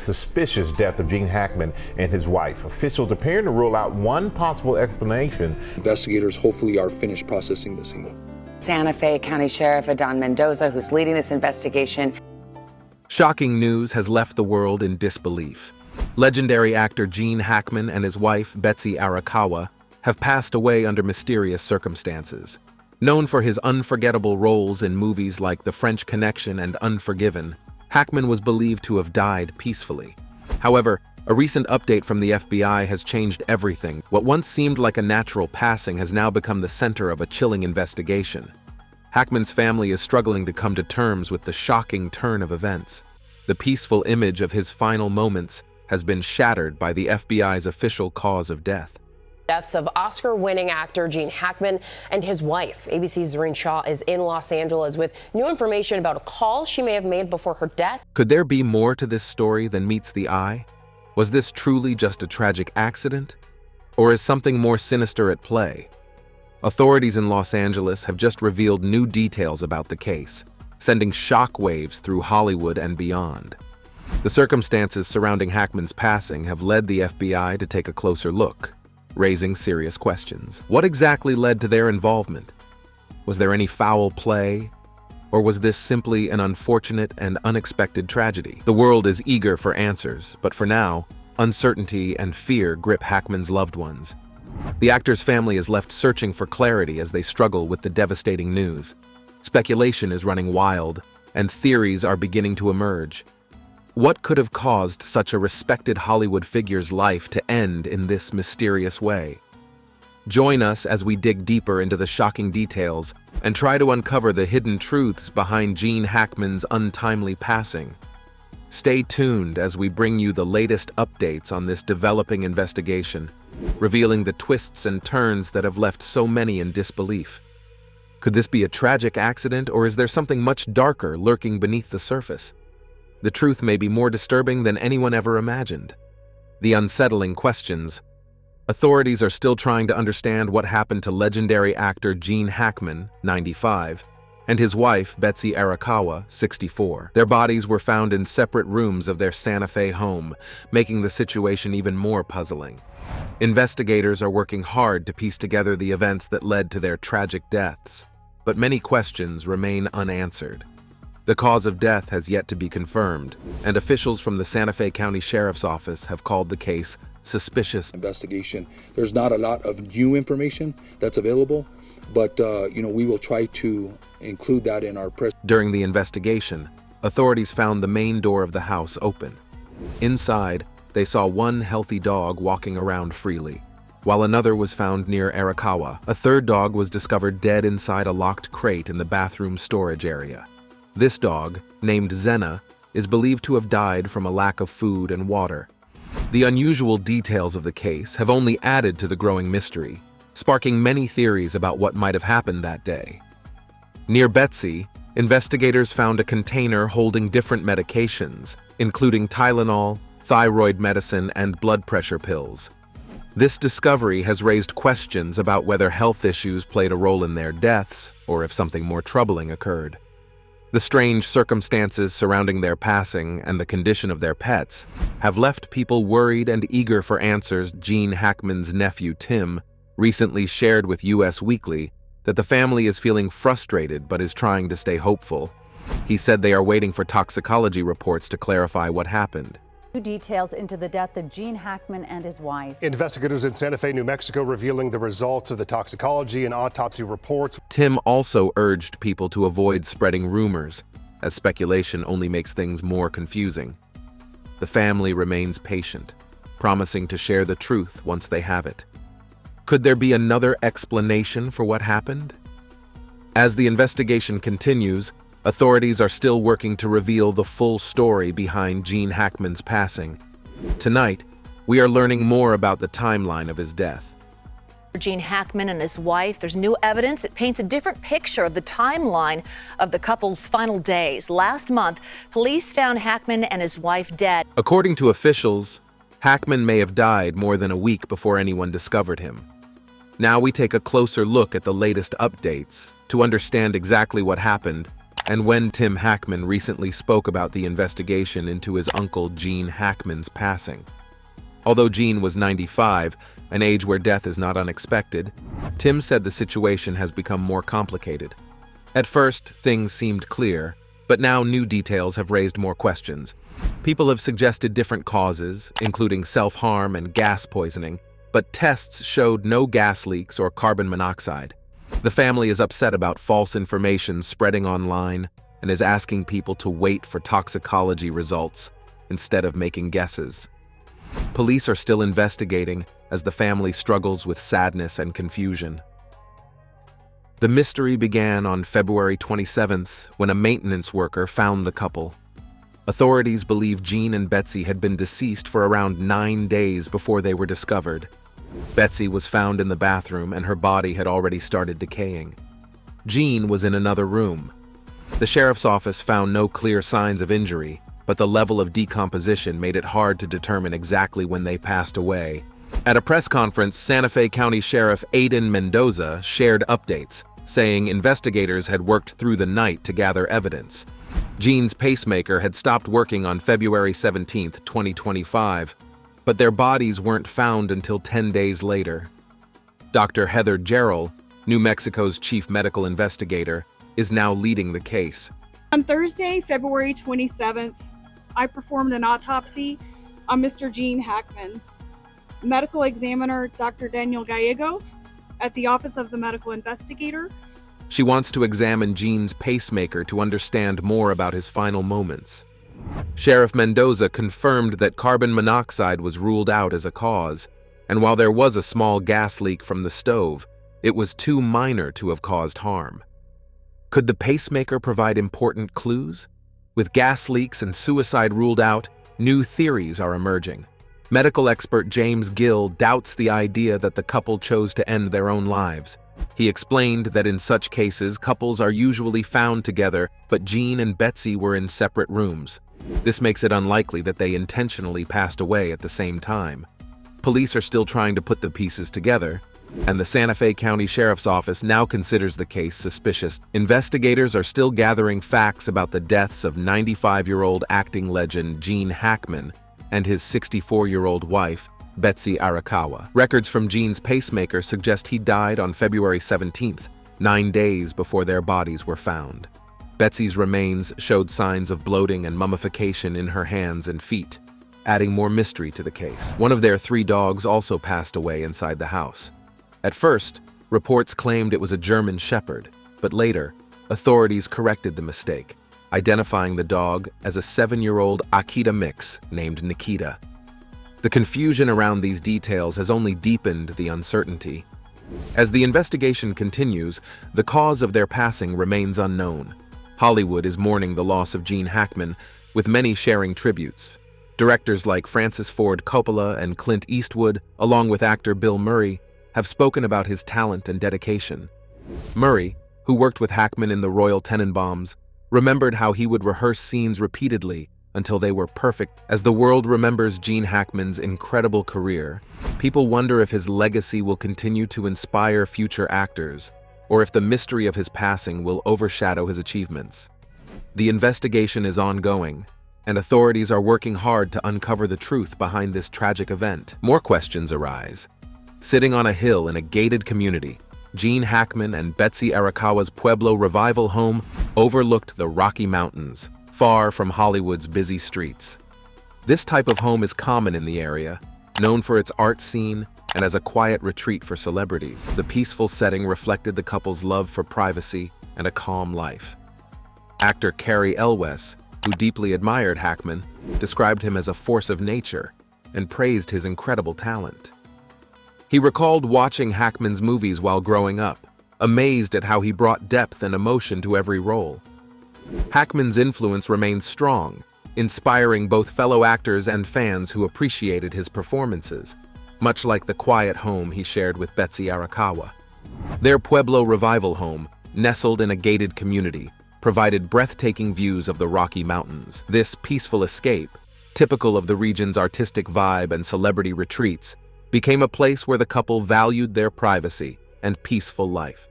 suspicious death of Gene Hackman and his wife. Officials appearing to rule out one possible explanation. Investigators hopefully are finished processing the scene. Santa Fe County Sheriff Adon Mendoza, who's leading this investigation. Shocking news has left the world in disbelief. Legendary actor Gene Hackman and his wife, Betsy Arakawa, have passed away under mysterious circumstances. Known for his unforgettable roles in movies like The French Connection and Unforgiven, Hackman was believed to have died peacefully. However, a recent update from the FBI has changed everything. What once seemed like a natural passing has now become the center of a chilling investigation. Hackman's family is struggling to come to terms with the shocking turn of events. The peaceful image of his final moments has been shattered by the FBI's official cause of death. Deaths of Oscar-winning actor Gene Hackman and his wife. ABC's Zareen Shaw is in Los Angeles with new information about a call she may have made before her death. Could there be more to this story than meets the eye? Was this truly just a tragic accident? Or is something more sinister at play? Authorities in Los Angeles have just revealed new details about the case, sending shockwaves through Hollywood and beyond. The circumstances surrounding Hackman's passing have led the FBI to take a closer look, raising serious questions. What exactly led to their involvement? Was there any foul play? Or was this simply an unfortunate and unexpected tragedy? The world is eager for answers, but for now, uncertainty and fear grip Hackman's loved ones. The actor's family is left searching for clarity as they struggle with the devastating news. Speculation is running wild, and theories are beginning to emerge. What could have caused such a respected Hollywood figure's life to end in this mysterious way? Join us as we dig deeper into the shocking details and try to uncover the hidden truths behind Gene Hackman's untimely passing. Stay tuned as we bring you the latest updates on this developing investigation, revealing the twists and turns that have left so many in disbelief. Could this be a tragic accident, or is there something much darker lurking beneath the surface? The truth may be more disturbing than anyone ever imagined. The unsettling questions. Authorities are still trying to understand what happened to legendary actor Gene Hackman, 95, and his wife, Betsy Arakawa, 64. Their bodies were found in separate rooms of their Santa Fe home, making the situation even more puzzling. Investigators are working hard to piece together the events that led to their tragic deaths, but many questions remain unanswered. The cause of death has yet to be confirmed, and officials from the Santa Fe County Sheriff's Office have called the case suspicious. Investigation. There's not a lot of new information that's available, but we will try to include that in our press. During the investigation, authorities found the main door of the house open. Inside, they saw one healthy dog walking around freely, while another was found near Arakawa. A third dog was discovered dead inside a locked crate in the bathroom storage area. This dog, named Zena, is believed to have died from a lack of food and water. The unusual details of the case have only added to the growing mystery, sparking many theories about what might have happened that day. Near Betsy, investigators found a container holding different medications, including Tylenol, thyroid medicine, and blood pressure pills. This discovery has raised questions about whether health issues played a role in their deaths, or if something more troubling occurred. The strange circumstances surrounding their passing and the condition of their pets have left people worried and eager for answers. Gene Hackman's nephew, Tim, recently shared with US Weekly that the family is feeling frustrated but is trying to stay hopeful. He said they are waiting for toxicology reports to clarify what happened. Details into the death of Gene Hackman and his wife. Investigators in Santa Fe, New Mexico, revealing the results of the toxicology and autopsy reports. Tim also urged people to avoid spreading rumors, as speculation only makes things more confusing. The family remains patient, promising to share the truth once they have it. Could there be another explanation for what happened? As the investigation continues, authorities are still working to reveal the full story behind Gene Hackman's passing. Tonight, we are learning more about the timeline of his death. Gene Hackman and his wife, there's new evidence. It paints a different picture of the timeline of the couple's final days. Last month, police found Hackman and his wife dead. According to officials, Hackman may have died more than a week before anyone discovered him. Now we take a closer look at the latest updates to understand exactly what happened And when Tim Hackman recently spoke about the investigation into his uncle Gene Hackman's passing. Although Gene was 95, an age where death is not unexpected, Tim said the situation has become more complicated. At first, things seemed clear, but now new details have raised more questions. People have suggested different causes, including self-harm and gas poisoning, but tests showed no gas leaks or carbon monoxide. The family is upset about false information spreading online and is asking people to wait for toxicology results instead of making guesses. Police are still investigating as the family struggles with sadness and confusion. The mystery began on February 27th when a maintenance worker found the couple. Authorities believe Gene and Betsy had been deceased for around 9 days before they were discovered. Betsy was found in the bathroom and her body had already started decaying. Gene was in another room. The sheriff's office found no clear signs of injury, but the level of decomposition made it hard to determine exactly when they passed away. At a press conference, Santa Fe County Sheriff Aiden Mendoza shared updates, saying investigators had worked through the night to gather evidence. Gene's pacemaker had stopped working on February 17, 2025, but their bodies weren't found until 10 days later. Dr. Heather Gerald, New Mexico's chief medical investigator, is now leading the case. On Thursday, February 27th, I performed an autopsy on Mr. Gene Hackman. Medical examiner Dr. Daniel Gallego at the Office of the Medical Investigator. She wants to examine Gene's pacemaker to understand more about his final moments. Sheriff Mendoza confirmed that carbon monoxide was ruled out as a cause, and while there was a small gas leak from the stove, it was too minor to have caused harm. Could the pacemaker provide important clues? With gas leaks and suicide ruled out, new theories are emerging. Medical expert James Gill doubts the idea that the couple chose to end their own lives. He explained that in such cases, couples are usually found together, but Gene and Betsy were in separate rooms. This makes it unlikely that they intentionally passed away at the same time. Police are still trying to put the pieces together, and the Santa Fe County Sheriff's Office now considers the case suspicious. Investigators are still gathering facts about the deaths of 95-year-old acting legend Gene Hackman and his 64-year-old wife, Betsy Arakawa. Records from Gene's pacemaker suggest he died on February 17th, 9 days before their bodies were found. Betsy's remains showed signs of bloating and mummification in her hands and feet, adding more mystery to the case. One of their 3 dogs also passed away inside the house. At first, reports claimed it was a German Shepherd, but later, authorities corrected the mistake, identifying the dog as a 7-year-old Akita mix named Nikita. The confusion around these details has only deepened the uncertainty. As the investigation continues, the cause of their passing remains unknown. Hollywood is mourning the loss of Gene Hackman, with many sharing tributes. Directors like Francis Ford Coppola and Clint Eastwood, along with actor Bill Murray, have spoken about his talent and dedication. Murray, who worked with Hackman in the Royal Tenenbaums, remembered how he would rehearse scenes repeatedly until they were perfect. As the world remembers Gene Hackman's incredible career, people wonder if his legacy will continue to inspire future actors, or if the mystery of his passing will overshadow his achievements. The investigation is ongoing, and authorities are working hard to uncover the truth behind this tragic event. More questions arise. Sitting on a hill in a gated community, Gene Hackman and Betsy Arakawa's Pueblo Revival home overlooked the Rocky Mountains, far from Hollywood's busy streets. This type of home is common in the area, known for its art scene and as a quiet retreat for celebrities. The peaceful setting reflected the couple's love for privacy and a calm life. Actor Cary Elwes, who deeply admired Hackman, described him as a force of nature and praised his incredible talent. He recalled watching Hackman's movies while growing up, amazed at how he brought depth and emotion to every role. Hackman's influence remains strong, inspiring both fellow actors and fans who appreciated his performances, much like the quiet home he shared with Betsy Arakawa. Their Pueblo Revival home, nestled in a gated community, provided breathtaking views of the Rocky Mountains. This peaceful escape, typical of the region's artistic vibe and celebrity retreats, became a place where the couple valued their privacy and peaceful life.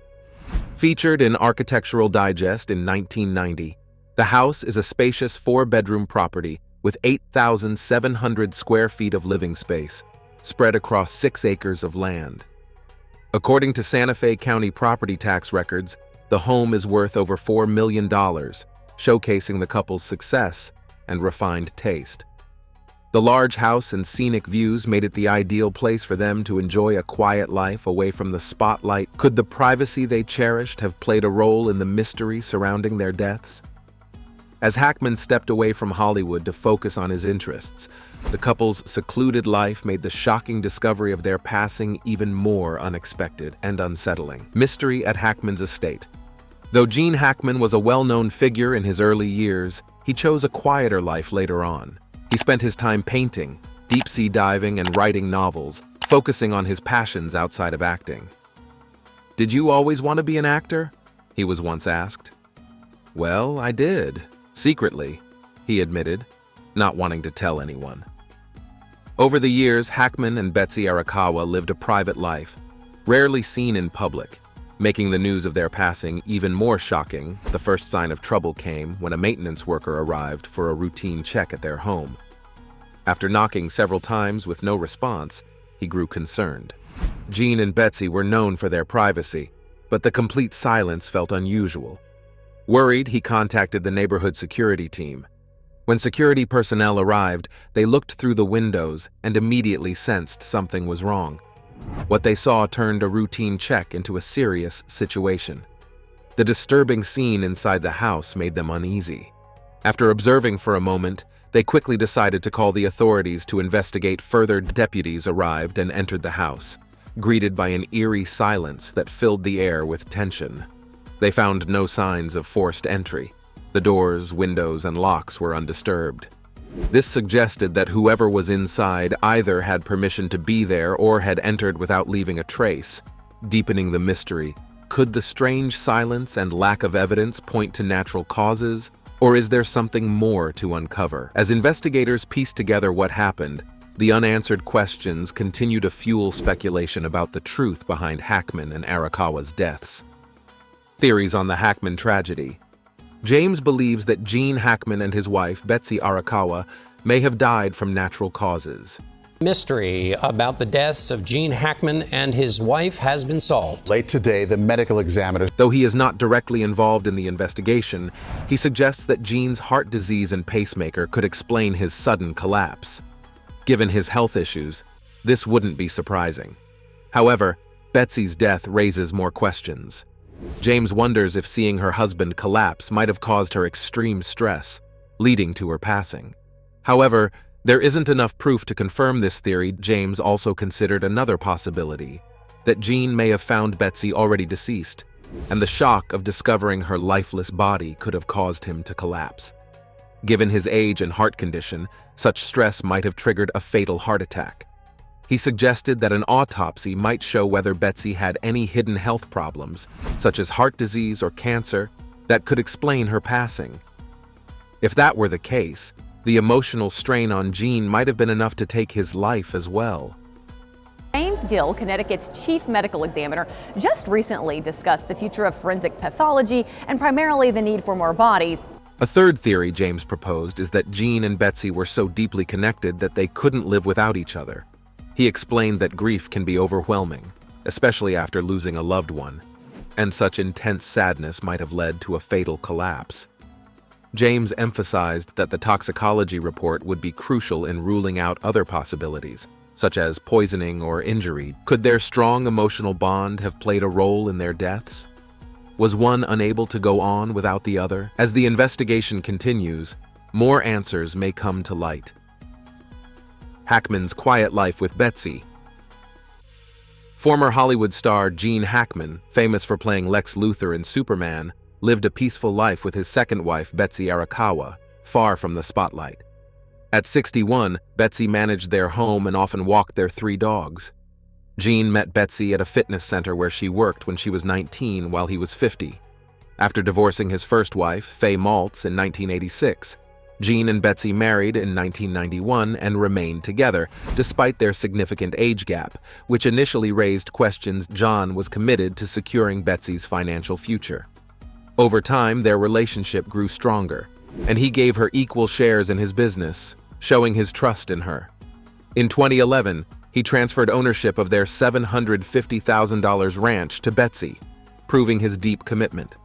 Featured in Architectural Digest in 1990, the house is a spacious 4-bedroom property with 8,700 square feet of living space, spread across 6 acres of land. According to Santa Fe County property tax records, the home is worth over $4 million, showcasing the couple's success and refined taste. The large house and scenic views made it the ideal place for them to enjoy a quiet life away from the spotlight. Could the privacy they cherished have played a role in the mystery surrounding their deaths? As Hackman stepped away from Hollywood to focus on his interests, the couple's secluded life made the shocking discovery of their passing even more unexpected and unsettling. Mystery at Hackman's estate. Though Gene Hackman was a well-known figure in his early years, he chose a quieter life later on. He spent his time painting, deep-sea diving, and writing novels, focusing on his passions outside of acting. "Did you always want to be an actor?" he was once asked. "Well, I did. Secretly," he admitted, not wanting to tell anyone. Over the years, Hackman and Betsy Arakawa lived a private life, rarely seen in public. Making the news of their passing even more shocking, the first sign of trouble came when a maintenance worker arrived for a routine check at their home. After knocking several times with no response, he grew concerned. Gene and Betsy were known for their privacy, but the complete silence felt unusual. Worried, he contacted the neighborhood security team. When security personnel arrived, they looked through the windows and immediately sensed something was wrong. What they saw turned a routine check into a serious situation. The disturbing scene inside the house made them uneasy. After observing for a moment, they quickly decided to call the authorities to investigate further. Deputies arrived and entered the house, greeted by an eerie silence that filled the air with tension. They found no signs of forced entry. The doors, windows, and locks were undisturbed. This suggested that whoever was inside either had permission to be there or had entered without leaving a trace. Deepening the mystery, could the strange silence and lack of evidence point to natural causes, or is there something more to uncover? As investigators piece together what happened, the unanswered questions continue to fuel speculation about the truth behind Hackman and Arakawa's deaths. Theories on the Hackman tragedy. James believes that Gene Hackman and his wife, Betsy Arakawa, may have died from natural causes. Mystery about the deaths of Gene Hackman and his wife has been solved. Late today, the medical examiner... Though he is not directly involved in the investigation, he suggests that Gene's heart disease and pacemaker could explain his sudden collapse. Given his health issues, this wouldn't be surprising. However, Betsy's death raises more questions. James wonders if seeing her husband collapse might have caused her extreme stress, leading to her passing. However, there isn't enough proof to confirm this theory. James also considered another possibility, that Gene may have found Betsy already deceased, and the shock of discovering her lifeless body could have caused him to collapse. Given his age and heart condition, such stress might have triggered a fatal heart attack. He suggested that an autopsy might show whether Betsy had any hidden health problems, such as heart disease or cancer, that could explain her passing. If that were the case, the emotional strain on Gene might have been enough to take his life as well. James Gill, Connecticut's chief medical examiner, just recently discussed the future of forensic pathology and primarily the need for more bodies. A third theory James proposed is that Gene and Betsy were so deeply connected that they couldn't live without each other. He explained that grief can be overwhelming, especially after losing a loved one, and such intense sadness might have led to a fatal collapse. James emphasized that the toxicology report would be crucial in ruling out other possibilities, such as poisoning or injury. Could their strong emotional bond have played a role in their deaths? Was one unable to go on without the other? As the investigation continues, more answers may come to light. Hackman's quiet life with Betsy. Former Hollywood star Gene Hackman, famous for playing Lex Luthor in Superman, lived a peaceful life with his second wife, Betsy Arakawa, far from the spotlight. At 61, Betsy managed their home and often walked their 3 dogs. Gene met Betsy at a fitness center where she worked when she was 19 while he was 50. After divorcing his first wife, Faye Maltz, in 1986, Gene and Betsy married in 1991 and remained together, despite their significant age gap, which initially raised questions. John was committed to securing Betsy's financial future. Over time, their relationship grew stronger, and he gave her equal shares in his business, showing his trust in her. In 2011, he transferred ownership of their $750,000 ranch to Betsy, proving his deep commitment.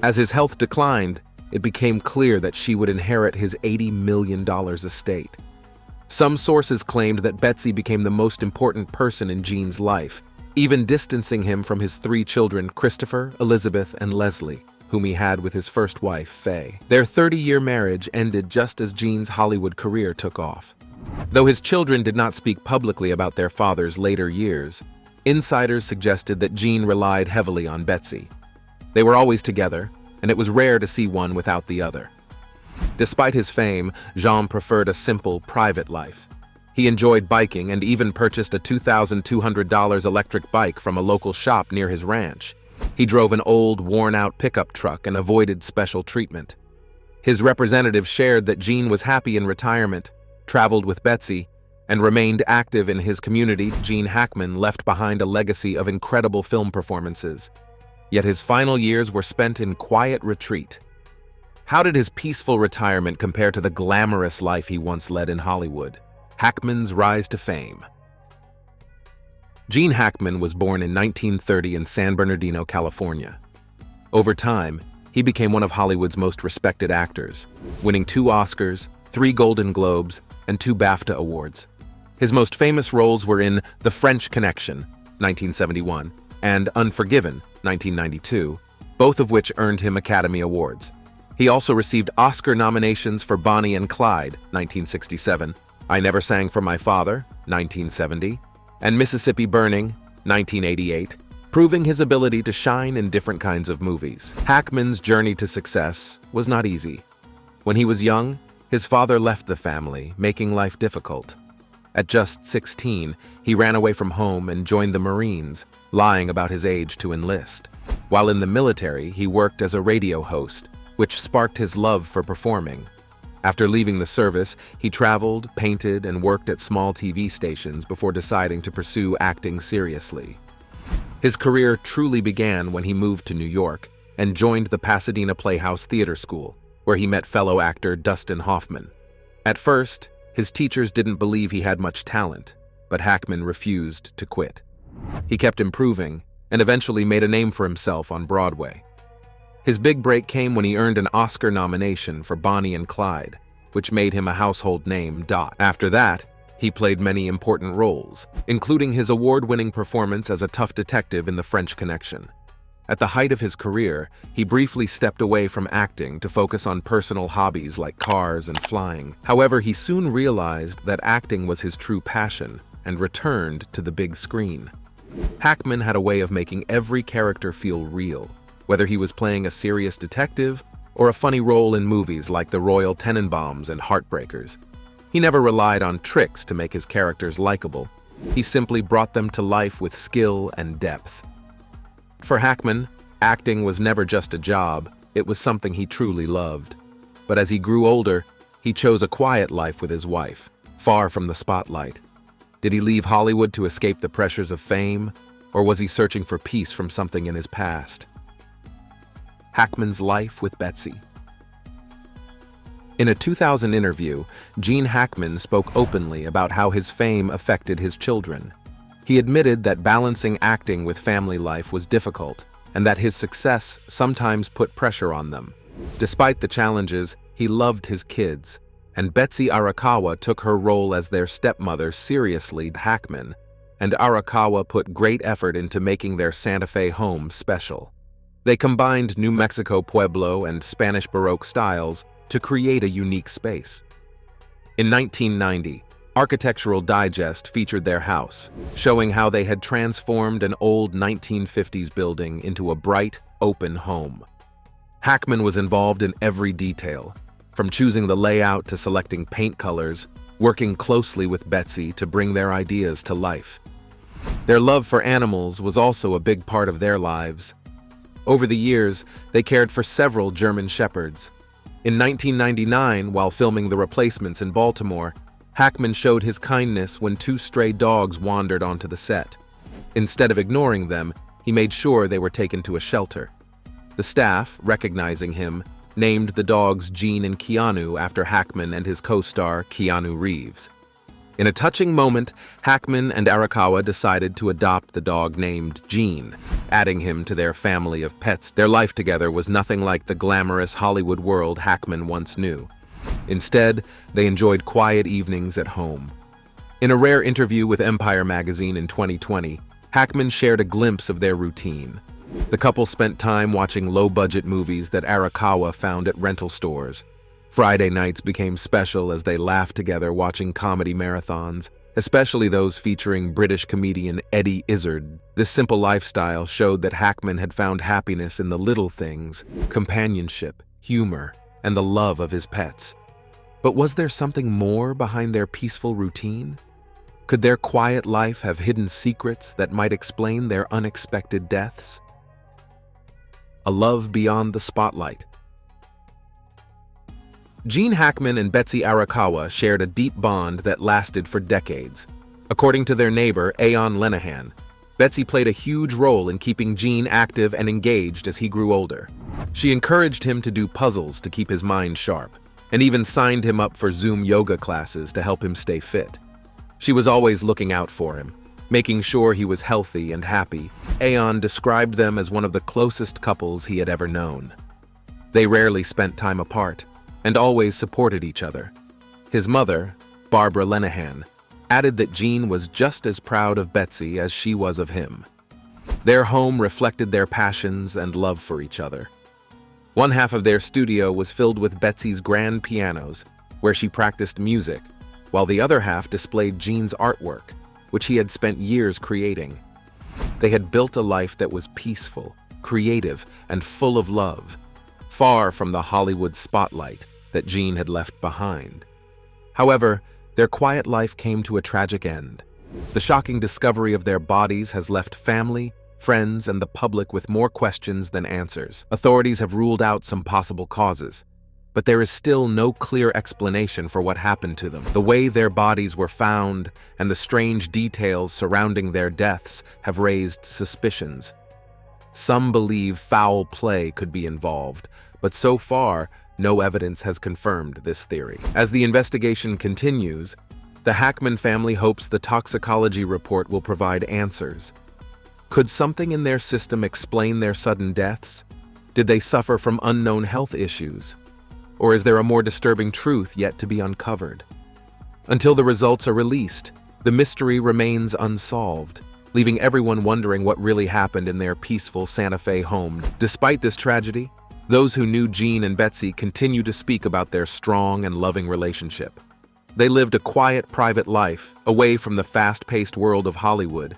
As his health declined, it became clear that she would inherit his $80 million estate. Some sources claimed that Betsy became the most important person in Gene's life, even distancing him from his 3 children, Christopher, Elizabeth, and Leslie, whom he had with his first wife, Faye. Their 30-year marriage ended just as Gene's Hollywood career took off. Though his children did not speak publicly about their father's later years, insiders suggested that Gene relied heavily on Betsy. They were always together, and it was rare to see one without the other. Despite his fame, Jean preferred a simple, private life. He enjoyed biking and even purchased a $2,200 electric bike from a local shop near his ranch. He drove an old, worn-out pickup truck and avoided special treatment. His representatives shared that Gene was happy in retirement, traveled with Betsy, and remained active in his community. Gene Hackman left behind a legacy of incredible film performances. Yet his final years were spent in quiet retreat. How did his peaceful retirement compare to the glamorous life he once led in Hollywood? Hackman's rise to fame. Gene Hackman was born in 1930 in San Bernardino, California. Over time, he became one of Hollywood's most respected actors, winning 2 Oscars, 3 Golden Globes, and 2 BAFTA awards. His most famous roles were in The French Connection, 1971, and Unforgiven, 1992, both of which earned him Academy Awards. He also received Oscar nominations for Bonnie and Clyde, 1967, I Never Sang for My Father, 1970, and Mississippi Burning, 1988, proving his ability to shine in different kinds of movies. Hackman's journey to success was not easy. When he was young, his father left the family, making life difficult. At just 16, he ran away from home and joined the Marines, lying about his age to enlist. While in the military, he worked as a radio host, which sparked his love for performing. After leaving the service, he traveled, painted, and worked at small TV stations before deciding to pursue acting seriously. His career truly began when he moved to New York and joined the Pasadena Playhouse Theater School, where he met fellow actor Dustin Hoffman. At first, his teachers didn't believe he had much talent, but Hackman refused to quit. He kept improving and eventually made a name for himself on Broadway. His big break came when he earned an Oscar nomination for Bonnie and Clyde, which made him a household name. After that, he played many important roles, including his award-winning performance as a tough detective in The French Connection. At the height of his career, he briefly stepped away from acting to focus on personal hobbies like cars and flying. However, he soon realized that acting was his true passion and returned to the big screen. Hackman had a way of making every character feel real, whether he was playing a serious detective or a funny role in movies like The Royal Tenenbaums and Heartbreakers. He never relied on tricks to make his characters likable. He simply brought them to life with skill and depth. For Hackman, acting was never just a job, it was something he truly loved. But as he grew older, he chose a quiet life with his wife, far from the spotlight. Did he leave Hollywood to escape the pressures of fame, or was he searching for peace from something in his past? Hackman's life with Betsy. In a 2000 interview, Gene Hackman spoke openly about how his fame affected his children. He admitted that balancing acting with family life was difficult, and that his success sometimes put pressure on them. Despite the challenges, he loved his kids, and Betsy Arakawa took her role as their stepmother seriously. Hackman and Arakawa put great effort into making their Santa Fe home special. They combined New Mexico Pueblo and Spanish Baroque styles to create a unique space. In 1990, Architectural Digest featured their house, showing how they had transformed an old 1950s building into a bright, open home. Hackman was involved in every detail, from choosing the layout to selecting paint colors, working closely with Betsy to bring their ideas to life. Their love for animals was also a big part of their lives. Over the years, they cared for several German shepherds. In 1999, while filming The Replacements in Baltimore, Hackman showed his kindness when 2 stray dogs wandered onto the set. Instead of ignoring them, he made sure they were taken to a shelter. The staff, recognizing him, named the dogs Gene and Keanu after Hackman and his co-star Keanu Reeves. In a touching moment, Hackman and Arakawa decided to adopt the dog named Gene, adding him to their family of pets. Their life together was nothing like the glamorous Hollywood world Hackman once knew. Instead, they enjoyed quiet evenings at home. In a rare interview with Empire magazine in 2020, Hackman shared a glimpse of their routine. The couple spent time watching low-budget movies that Arakawa found at rental stores. Friday nights became special as they laughed together watching comedy marathons, especially those featuring British comedian Eddie Izzard. This simple lifestyle showed that Hackman had found happiness in the little things, companionship, humor, and the love of his pets. But was there something more behind their peaceful routine? Could their quiet life have hidden secrets that might explain their unexpected deaths? A love beyond the spotlight. Gene Hackman and Betsy Arakawa shared a deep bond that lasted for decades. According to their neighbor, Aeon Lenahan, Betsy played a huge role in keeping Gene active and engaged as he grew older. She encouraged him to do puzzles to keep his mind sharp, and even signed him up for Zoom yoga classes to help him stay fit. She was always looking out for him, making sure he was healthy and happy. Aeon described them as one of the closest couples he had ever known. They rarely spent time apart, and always supported each other. His mother, Barbara Lenahan, added that Gene was just as proud of Betsy as she was of him. Their home reflected their passions and love for each other. One half of their studio was filled with Betsy's grand pianos, where she practiced music, while the other half displayed Gene's artwork, which he had spent years creating. They had built a life that was peaceful, creative, and full of love, far from the Hollywood spotlight that Gene had left behind. However, their quiet life came to a tragic end. The shocking discovery of their bodies has left family, friends, and the public with more questions than answers. Authorities have ruled out some possible causes, but there is still no clear explanation for what happened to them. The way their bodies were found and the strange details surrounding their deaths have raised suspicions. Some believe foul play could be involved, but so far, no evidence has confirmed this theory. As the investigation continues, the Hackman family hopes the toxicology report will provide answers. Could something in their system explain their sudden deaths? Did they suffer from unknown health issues? Or is there a more disturbing truth yet to be uncovered? Until the results are released, the mystery remains unsolved, leaving everyone wondering what really happened in their peaceful Santa Fe home. Despite this tragedy, those who knew Gene and Betsy continue to speak about their strong and loving relationship. They lived a quiet, private life, away from the fast-paced world of Hollywood.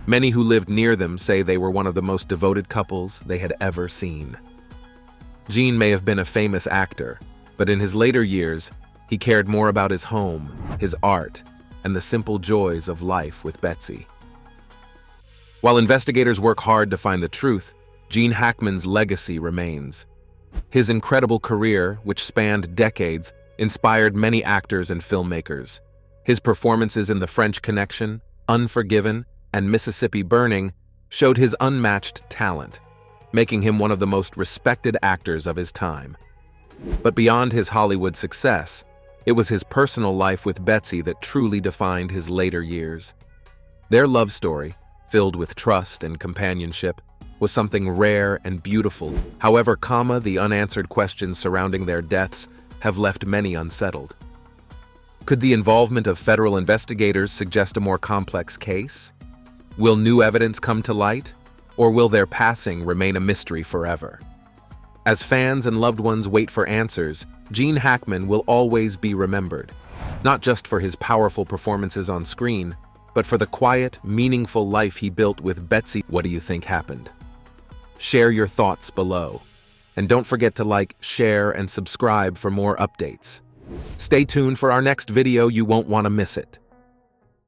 Many who lived near them say they were one of the most devoted couples they had ever seen. Gene may have been a famous actor, but in his later years, he cared more about his home, his art, and the simple joys of life with Betsy. While investigators work hard to find the truth, Gene Hackman's legacy remains. His incredible career, which spanned decades, inspired many actors and filmmakers. His performances in The French Connection, Unforgiven, and Mississippi Burning showed his unmatched talent, making him one of the most respected actors of his time. But beyond his Hollywood success, it was his personal life with Betsy that truly defined his later years. Their love story, filled with trust and companionship, was something rare and beautiful. However, the unanswered questions surrounding their deaths have left many unsettled. Could the involvement of federal investigators suggest a more complex case? Will new evidence come to light, or will their passing remain a mystery forever? As fans and loved ones wait for answers, Gene Hackman will always be remembered, not just for his powerful performances on screen, but for the quiet, meaningful life he built with Betsy. What do you think happened? Share your thoughts below. And don't forget to like, share, and subscribe for more updates. Stay tuned for our next video, you won't want to miss it.